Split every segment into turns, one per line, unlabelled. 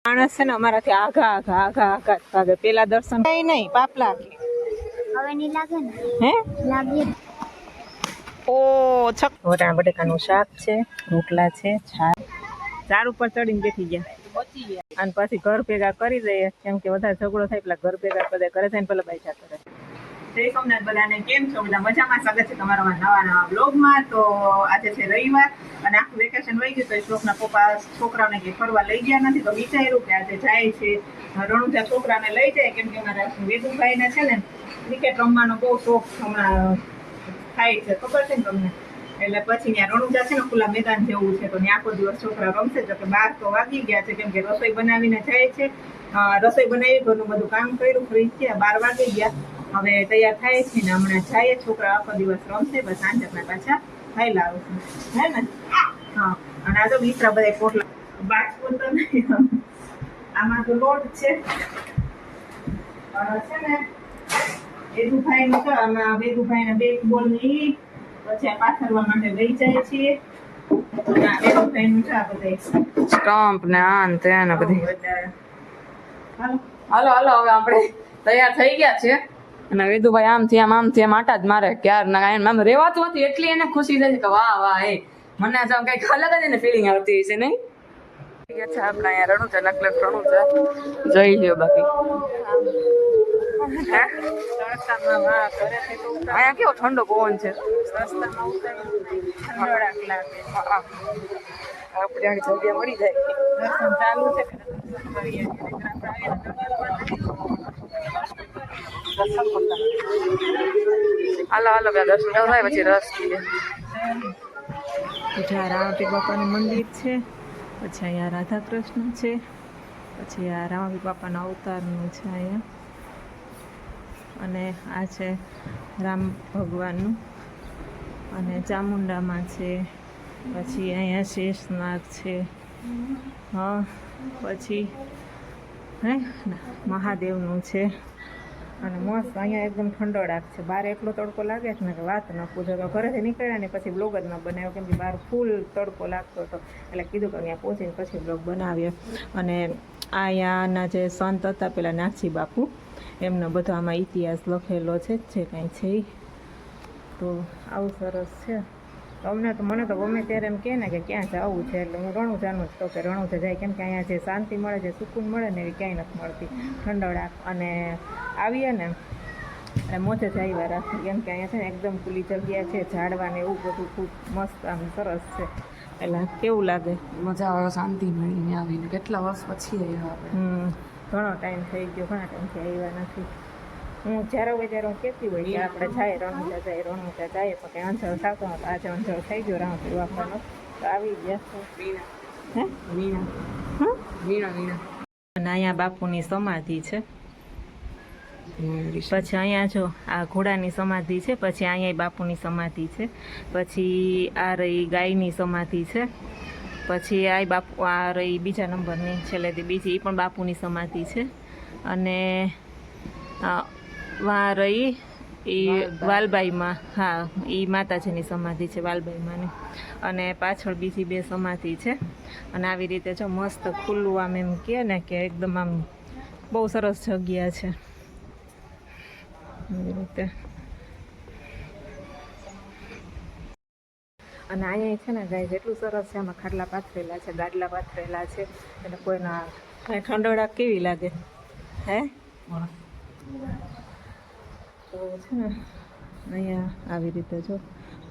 માણસ છે ને અમારાથી આઘા આઘા આઘા આઘા ભાગે. પેલા દર્શન કઈ નહીં પાપલા
હવે નહીં લાગે ને?
હે
લાગે.
ઓ છક વટાણા બટેકાનું શાક છે, રોટલા છે, છાશ. ઝાડ ઉપર ચડીને બેઠી ગયા અને પછી ઘર ભેગા કરી દઈએ, કેમ કે વધારે ઝઘડો થાય પેલા ઘર ભેગા કરે, ઘરે થઈને પેલા બાઈજા કરે. જય સોમનાથ બધાને, કેમ છો બધા? મજામાં? સ્વાગત છે તમારા નવા બ્લોગમાં. તો આજે છે રવિવાર અને આખું વેકેશન વહી ગયું, તો શ્લોકના પપ્પા છોકરાઓને કે ફરવા લઈ ગયા નથી, તો વિચાર્યું કે આજે જાય છે રણુજા છોકરાને લઈ જાય, કેમ કે અમારા વેદુભાઈને છે ને ક્રિકેટ રમવાનો બહુ શોખ હમણાં થાય છે, ખબર છે ને તમને? એટલે પછી ત્યાં રણુજા છે ને ખુલ્લા મેદાન જેવું છે, તો ત્યાં આખો દિવસ છોકરા રમશે. જો કે 12 તો વાગી ગયા છે, કેમ કે રસોઈ બનાવીને જાય છે. રસોઈ બનાવી, ઘરનું બધું કામ કર્યું, ફ્રી થયા, 12 વાગી ગયા. હવે તૈયાર થાય છે ને હમણાં જાય. છોકરા આખો દિવસ રમશે, બસ સાંજના પાછા ખાઈ લાવશે, હે ને? હા. અને આ તો બીસરા બધા પોટલા બાજુ તો નહીં, આમાં તો લોટ છે ને વેદુભાઈ નું છે, આમાં વેદુભાઈ ના બેટ બોલ ની પછી આ પાથરવા માટે લઈ જાય છીએ. વેદુભાઈ નું છે આ બધા સ્ટમ્પ ને આન તે ને બધી. હાલો હાલો હવે આપણે તૈયાર થઈ ગયા છે. અને વેદુભાઈ આમથી આમ આટા જ મારે ક્યાર ના આમ રેવાતું હતું, એટલી એને ખુશી થઈ કે વાહ વાહ, એ મને આમ કઈક અલગ જ એને ફિલિંગ આવતી છે, નહીં? આપણે અહીંયા રણુજા નકલક રણુજા જઈ લ્યો. બાકી અહીંયા કેવો ઠંડો પવન છે, આપણે આ જગ્યા મળી જાય. દર્શન ચાલુ છે, હાલો હાલો દર્શન થાય પછી રસ પીએ. પછી રામાપીર બાપાનું મંદિર છે, પછી અહીંયા રાધા કૃષ્ણ છે, પછી આ રામાપીર બાપાના અવતારનું છે અહીંયા, અને આ છે રામ ભગવાનનું, અને ચામુંડામાં છે, પછી અહીંયા શેષનાગ છે, હા, પછી હે મહાદેવનું છે. અને મસ્ત અહીંયા એકદમ ઠંડોળાક છે. બહાર એટલો તડકો લાગે છે ને કે વાત ન પૂછો. તો ઘરેથી નીકળ્યા ને પછી બ્લોગ જ ન બનાવ્યો, કેમ કે બહાર ફૂલ તડકો લાગતો હતો, એટલે કીધું કે અહીંયા પહોંચીને પછી બ્લોગ બનાવ્યો. અને અહીંયાના જે સંત હતા પેલા નાગજી બાપુ, એમનો બધો આમાં ઇતિહાસ લખેલો છે જે કાંઈ છે. તો આવું સરસ છે. મને તો ગમે ત્યારે એમ કહે ને કે ક્યાં જવું છે, એટલે હું રણુજાનું જ કહું કે રણુજા જાય, કેમ કે અહીંયા જે શાંતિ મળે, જે સુકૂન મળે ને એવી ક્યાંય નથી મળતી. ઠંડોળાક અને આવીએ ને એટલે મોજે જ આવ્યા રાખે, કેમ કે અહીંયા છે ને એકદમ ખુલ્લી જગ્યા છે, ઝાડવાને એવું બધું ખૂબ મસ્ત આમ સરસ છે. એટલે કેવું લાગે?
મજા આવે, શાંતિ મળીને આવીને. કેટલા વર્ષ પછી આવ્યા આપણે?
ઘણો ટાઈમ થઈ ગયો, ઘણા ટાઈમથી આવ્યા નથી. હું જ્યારે હોય ત્યારે હું કહેતી હોય કે આપણે જાય રણુજા જાય, રણુજા જાય, પણ કંઈ અંજળ થતો હતો. આજે અંજળ થઈ ગયો રામાપીર બાપાનો, તો આવી ગયા. હે
વીણા, વીણા વીણા.
અને અહીંયા બાપુની સમાધિ છે. પછી અહીંયા જો આ ઘોડાની સમાધિ છે, પછી અહીંયા બાપુની સમાધિ છે, પછી આ રહી ગાયની સમાધિ છે, પછી આ બાપુ આ રહી બીજા નંબરની છેલ્લેથી બીજી, એ પણ બાપુની સમાધિ છે. અને વા રહી એ વાલબાઈમાં, હા, એ માતાજીની સમાધિ છે વાલબાઈમાંની. અને પાછળ બીજી 2 સમાધિ છે. અને આવી રીતે જો મસ્ત ખુલ્લું આમ એમ કહે ને કે એકદમ આમ બહુ સરસ જગ્યા છે. એવી રીતે. અને અહીંયા છે ને ગાય જેટલું સરસ છે, આમાં ખાટલા પાથરેલા છે, ગાડલા પાથરેલા છે, એટલે કોઈના ઠંડોળાક કેવી લાગે, હે? તો છે ને અહીંયા આવી રીતે જો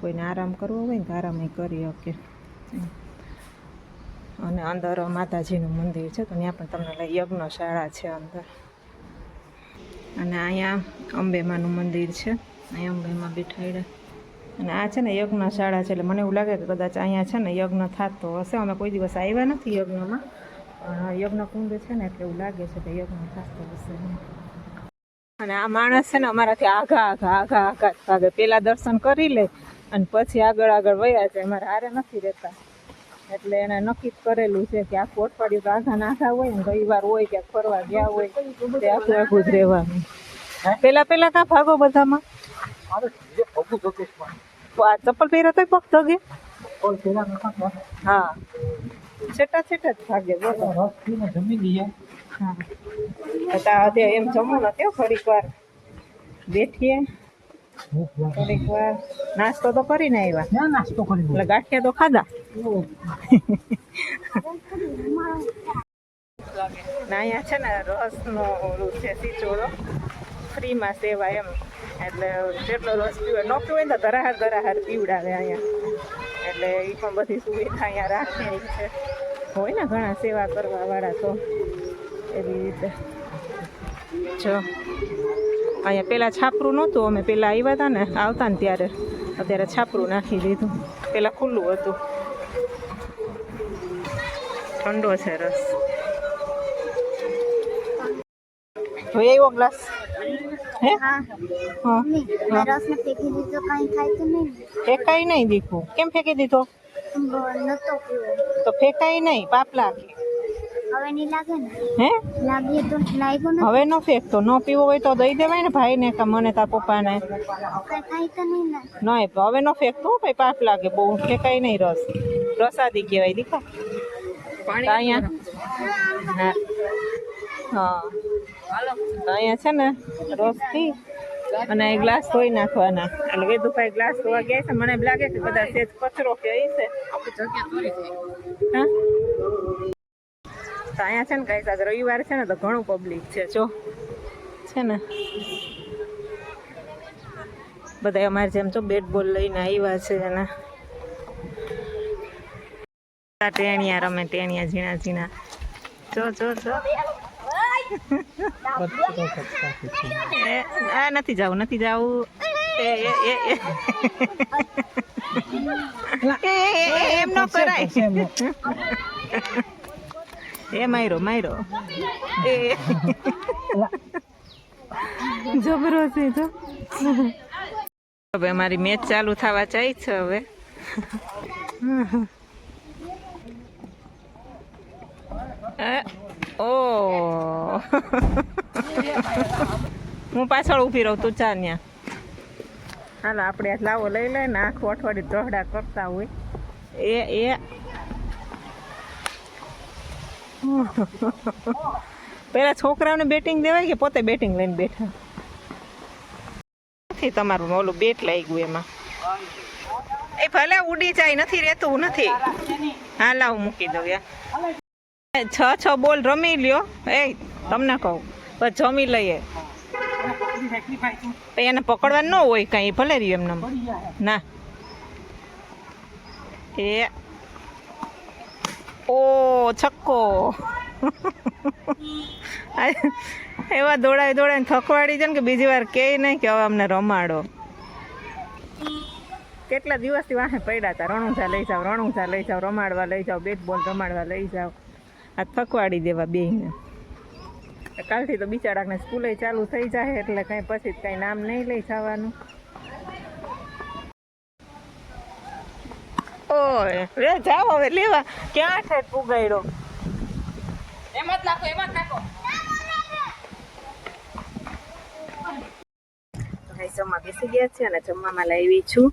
કોઈને આરામ કરવો હોય ને તો આરામ કરી શકે. અને અંદર માતાજીનું મંદિર છે, તો ત્યાં પણ તમને યજ્ઞશાળા છે અંદર. અને અહીંયા અંબેમાનું મંદિર છે, અહીંયા અંબેમાં બેઠાડ્યા. અને આ છે ને યજ્ઞશાળા છે, એટલે મને એવું લાગે કે કદાચ અહીંયા છે ને યજ્ઞ થતો હશે. અમે કોઈ દિવસ આવ્યા નથી યજ્ઞમાં, પણ યજ્ઞ કુંડ છે ને એટલે એવું લાગે છે કે યજ્ઞ થતો હશે. અને આ માણસ છે ને અમારાથી આઘા આઘા આઘા આઘા જ ભાગે. પેલા દર્શન કરી લે અને પછી આગળ વયા જાય. અમારે હારે નથી રહેતા, એટલે એને નક્કી કરેલું છે કે આખું અઠવાડિયું તો આઘા નાખા હોય ને, રવિવાર હોય ક્યાંક ફરવા ગયા હોય તે આખું જ રહેવાનું. પેલા કાં ભાગો બધામાં? આ ચપ્પલ પહેર્યા તોય પગ ધગે. હા, છેટા છેટા જ ભાગે બોલો.
રસ પીને જમી લઈએ.
હા અત્યારે એમ જમવું નથી થોડીક વાર બેઠીએ,
ભૂખ લાગે.
થોડીક વાર નાસ્તો તો કરીને આવ્યા,
ક્યાં નાસ્તો કરી
એટલે ગાંઠિયા તો ખાધા. ને અહીંયા છે ને રસનો ઓલું છે સિચોડો ફ્રીમાં સેવા એમ, એટલે જેટલો રસ પીવે ન પીવે ને તો ધરાહાર પીવડાવે અહીંયા, એટલે એ પણ બધી સુવિધા અહીંયા રાખેલી છે. હોય ને ઘણા સેવા કરવા વાળા તો એવી રીતે. જો અહીંયા પહેલાં છાપરું નહોતું, અમે પહેલાં આવ્યા હતા ને આવતા ને ત્યારે, અત્યારે છાપરું નાખી દીધું. પહેલાં ખુલ્લું હતું. ઠંડો છે રસ. જોઈ આવ્યો ગ્લાસ? હે
હા
હા
મમ્મી મેં રસને ફેંકી દીધો, કાંઈ થાય તો નહીં ને?
ફેંકાઈ નહીં દીકું. કેમ ફેંકી દીધો?
નતો પીવો.
તો ફેંકાઈ નહીં, પાપ લાગે.
હવે નહીં લાગે ને?
હે
લાગીએ તો લાગ્યો ને?
હવે ન ફેંકતો. ન પીવો હોય તો દઈ દેવાય ને ભાઈને કે મને તાર પપ્પાને.
કાંઈ થાય તો નહીં ને?
નહીં હવે ન ફેંકતો ભાઈ, પાપ લાગે બહુ. ફેંકાઈ નહીં રસ. પ્રસાદી કહેવાય દીકો. અહીંયા હા હા તો અહીંયા છે ને રસથી અને ગ્લાસ ધોઈ નાખવાના. એટલે વેદુભાઈ ગ્લાસ ધોવા ગયા છે. મને એમ લાગે કે બધા સેજ કચરો કે અહીં છે. હા તો અહીંયા છે ને કઈ આજ રવિવાર છે ને તો ઘણું પબ્લિક છે. જો છે ને બધા અમારે જેમ જો બેટ બોલ લઈને આવ્યા છે એના. ટેણિયા રમે, ટેણિયા ઝીણા ઝીણા. જો જો જો આ નથી જવું, નથી જવું. એમ ન કરાય. એ માયરો એ જબરો છે. તો હવે અમારી મેચ ચાલુ થવા જાય છે. હવે ઓ હું પાછળ ઊભી રહું, તું ચાલ ત્યાં. હાલો આપણે આ લાવો લઈ લઈને આખું અઠવાડિયું દોહડા કરતા હોય. એ પેલા છોકરાઓને બેટિંગ દેવાય કે પોતે બેટિંગ લઈને બેઠા નથી? તમારું ઓલું બેટ લઈ ગયું એમાં. એ ભલે ઉડી જાય, નથી રહેતું નથી. હા લાવ મૂકી દઉં યાર. 6 બોલ રમી લ્યો. એ તમને કહું બસ જમી લઈએ. એને પકડવાનું ન હોય કઈ, ભલે રહ્યું એમને. ના એ ઓ છક્કો. એવા દોડાવીને થકવાડી છે ને કે બીજી વાર કહે નહીં કે હવે અમને રમાડો. કેટલા દિવસથી વાહે પડ્યા હતા, રણુંજા લઈ જાઓ, રણુંજા લઈ જાઓ, રમાડવા લઈ જાઓ, બેટ બોલ રમાડવા લઈ જાઓ. આ થકવાડી દેવા બેયને. કાલથી તો બિચારાને સ્કૂલે ચાલુ થઈ જાય એટલે કંઈ પછી કંઈ નામ નહીં લઈ જવાનું. ઓય રે જાઓ હવે લેવા. ક્યાં છે પુગાડ્યો? એમ જ નાખો, એમ જ નાખો. જમવા બેસી ગયા છે અને જમવામાં લાવી છું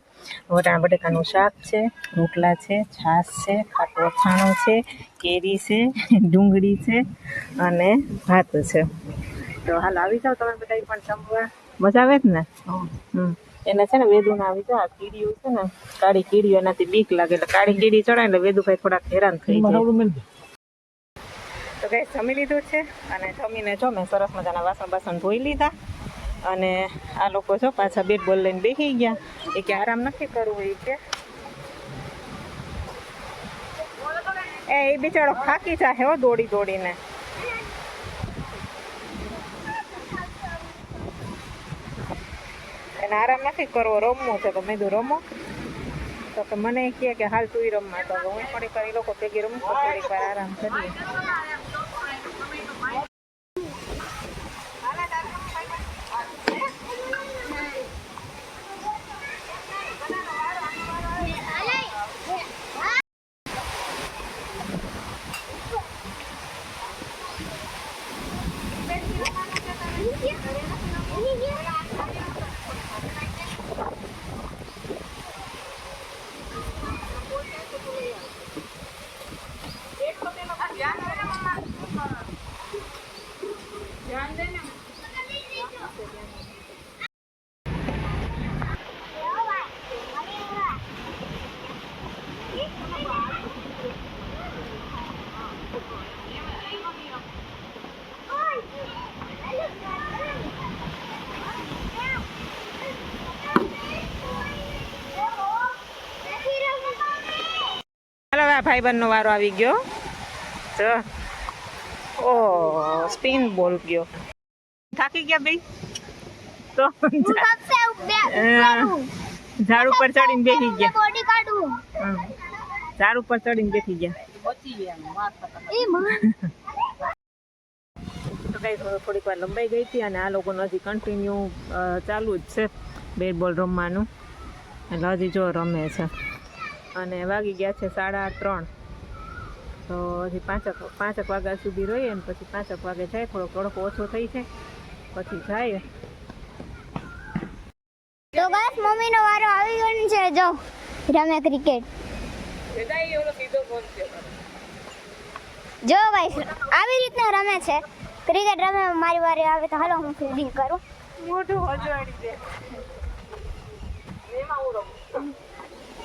વટાણા બટેકાનું શાક છે, રોટલા છે, છાશ છે, ખાટું અથાણું છે, કેરી છે, ડુંગળી છે અને ભાત છે. તો હાલ આવી જાઓ તમે બધા પણ જમવા. મજા આવે જ ને? એને છે ને વેદુને આવી જાય. આ કીડીઓ છે ને, કાળી કીડીઓ, એનાથી બીક લાગે એટલે કાળી કીડી ચડાય એટલે વેદુભાઈ થોડાક હેરાન થઈ જાય. તો કઈ જમી લીધું છે અને જમીને જો મેં સરસ મજાના વાસણ ધોઈ લીધા. અને આ લોકો જો પાછા બેટ બોલ લઈને બેસી ગયા. એ કે આરામ નથી કરવું. એ કે એ બિચારો થાકી જાય હો દોડીને. એને આરામ નથી કરવો, રમવું છે. તો મેં કીધું રમો. તો કે મને કહે કે હાલ તું રમવા. તો હું થોડીક વાર એ લોકો ભેગી રમું તો થોડીક વાર આરામ કરીએ. આ ભાઈબંધનો વારો આવી ગયો જો ઓ સ્પિન બોલ ગયો થાકી ગયા ભાઈ તો ઝાડ ઉપર ચડીને બેસી ગયા
બોડી કાઢું
ઝાડ ઉપર ચડીને બેસી ગયા તો કઈ થોડીક વાર લંબાઈ ગઈ હતી અને આ લોકોનું હજી કન્ટિન્યુ ચાલુ જ છે બેટ બોલ રમવાનું એટલે હજી જો રમે છે અને વાગી ગયા છે 3:30 તો હજી પાંચેક વાગ્યા સુધી રહીએ ને પછી 5 વાગે જાય થોડોક ઓછો થઈ જાય પછી જાય
તો બસ મમ્મીનો વારો આવી ગયો છે જો રમે ક્રિકેટ જો ભાઈ આવી રીતના રમે છે ક્રિકેટ રમે મારી વારી આવે તો હાલો હું ફિલ્ડિંગ કરું
મોટું હજવાડી દે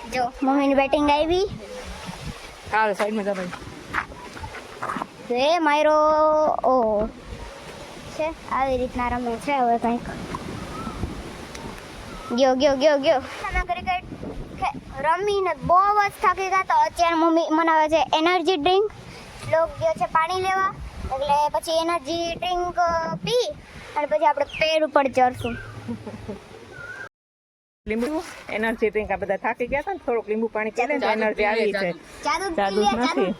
જો મમ્મીની બેટિંગ આવી
હાલ સાઈડમાં જા ભાઈ
એ મારો ઓ છે આવી રીતના રમે છે હવે કંઈક ગયો તમે ક્રિકેટ રમીને બહુ જ થાકી ગયા તો અત્યારે મમ્મી બનાવે છે એનર્જી ડ્રિંક લોક ગયો છે પાણી લેવા એટલે પછી એનર્જી ડ્રિંક પી અને પછી આપણે પેડ ઉપર ચડશું
લીંબુ એનર્જી ડ્રિંક આ બધા થાકી ગયા હતા ને થોડુંક લીંબુ પાણી પી લે તો એનર્જી આવી છે જાદુ જ નથી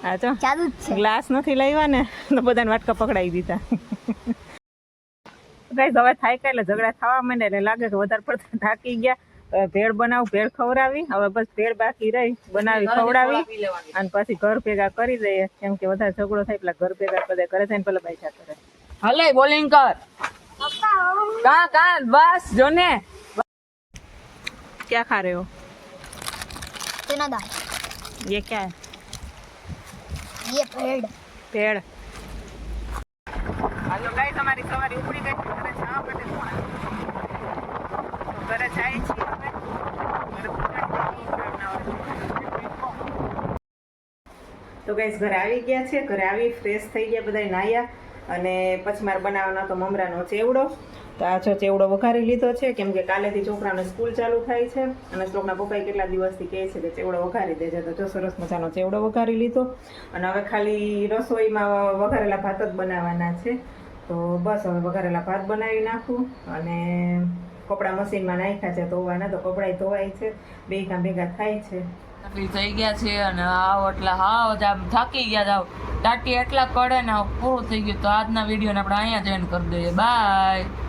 હા જો
જાદુ જ છે
ગ્લાસ નથી લાવ્યા ને તો બધાને વાટકા પકડાવી દીધા ગાઈસ હવે થાય કે એટલે ઝઘડા થવા માંડે એટલે લાગે કે વધારે પડતા થાકી ગયા ભેળ બનાવું ભેળ ખવડાવી હવે બસ ભેળ બાકી રહી બનાવી ખવડાવી અને પછી ઘર ભેગા કરી દઈએ કેમ કે વધારે ઝઘડો થાય પેલા ઘર ભેગા બધા કરે છે ને પેલા પૈસા કરે
હલે બોલિંગ કર કા બસ જોને
क्या खा रहे हो
चना दाल
ये क्या है
ये पेड़
पेड़ હાલો ગાઈસ અમારી સવારી ઉપડી ગઈ ઘરે જવા માટે તો ઘરે જાય છીએ હવે તો ગાઈસ ઘરે આવી ગયા છે ઘરે આવી ફ્રેશ થઈ ગયા બધા નાહ્યા અને પછી મારે બનાવવાનો હતો મમરાનો ચેવડો તો આ જો ચેવડો વઘારી લીધો છે કેમ કે કાલેથી છોકરાને સ્કૂલ ચાલુ થાય છે અને શ્લોકના પપ્પાએ કેટલા દિવસથી કહે છે કે ચેવડો વઘારી દેજે તો જો સરસ મજાનો ચેવડો વઘારી લીધો અને હવે ખાલી રસોઈમાં વઘારેલા ભાત જ બનાવવાના છે તો બસ હવે વઘારેલા ભાત બનાવી નાખું અને કપડાં મશીનમાં નાખ્યા છે ધોવાના તો કપડાં ધોવાય છે બે કામ ભેગા થાય છે
થઈ ગયા છે અને આવ એટલે હાવ આમ થાકી ગયા જાવ ટાટી એટલા કડે ને પૂરું થઈ ગયું તો આજના વિડીયોને આપણે અહીંયા જોઈન કરી દઈએ બાય